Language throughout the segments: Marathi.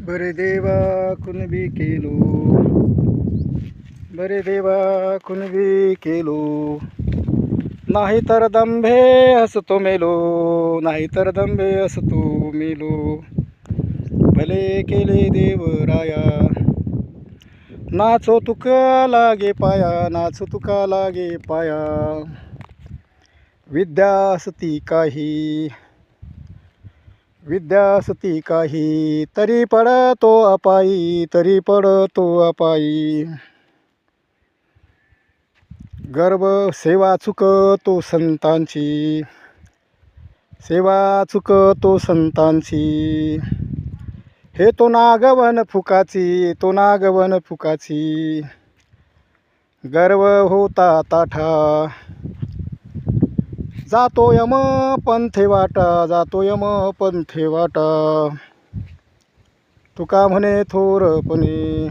बरे देवा कुणबी केलो, बरे देवा कुणबी केलो, नाही तर दंभे हसतो मेलो, नाही तर दंभे हसतो मेलो. भले केले देवराया, नाचो तुका लागे पाया, नाचो तुका लागे पाया. विद्या असती काही, विद्या असती काही, तरी पडतो अपायी, तरी पडतो अपायी. गर्व सेवा चुकतो संतांची, सेवा चुकतो संतांची. हे तो नागवन फुकाची, तो नागवन फुकाची. गर्व होता ताठा, जातो यम पंथे वाटा, जातो यम पंथे वाटा. तुका म्हणे थोरपणे,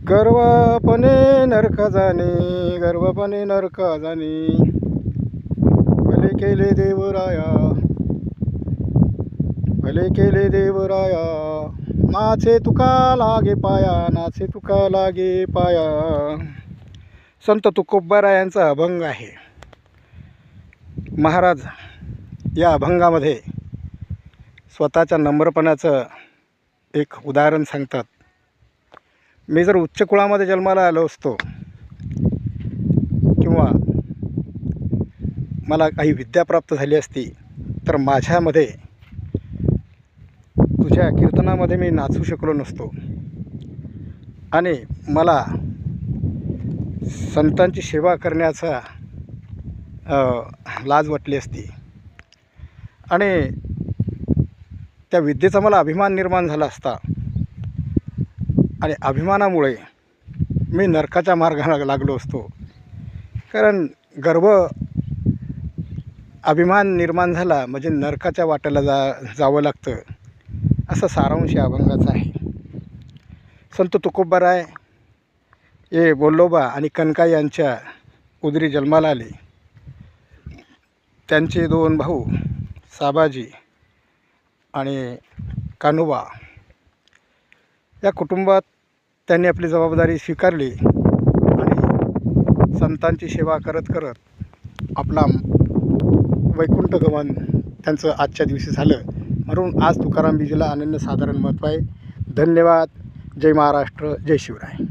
गर्वपणे नरक जाणे, गर्वपणे नरक जाणे. भले केले देवराया, भले केले देवराया, नाचे तुका लागे पाया, नाचे तुका लागे पाया. संत तुकोबारायांचा अभंग आहे. महाराज या अभंगामध्ये स्वतःच्या नम्रपणाचं एक उदाहरण सांगतात. मी जर उच्च कुळामध्ये जन्माला आलो असतो किंवा मला काही विद्या प्राप्त झाली असती तर माझ्यामध्ये तुझ्या कीर्तनामध्ये मी नाचू शकलो नसतो आणि मला संतांची सेवा करण्याचा लाज वाटली असती आणि त्या विद्येचा मला अभिमान निर्माण झाला असता आणि अभिमानामुळे मी नरकाच्या मार्गाला लागलो असतो. कारण गर्व अभिमान निर्माण झाला म्हणजे नरकाच्या वाटेला जावं लागतं, असा सारांश या अभंगाचा आहे. संत तुकोबाराय हे बोल्लोबा आणि कनकाई यांच्या उदरी जन्माला आले. त्यांचे दोन भाऊ साबाजी आणि कान्होबा या कुटुंबात त्यांनी आपली जबाबदारी स्वीकारली आणि संतांची सेवा करत करत आपला वैकुंठ गमन त्यांचं आजच्या दिवशी झालं. म्हणून आज तुकाराम बीजेला अनन्यसाधारण महत्त्व आहे. धन्यवाद. जय महाराष्ट्र, जय शिवराय.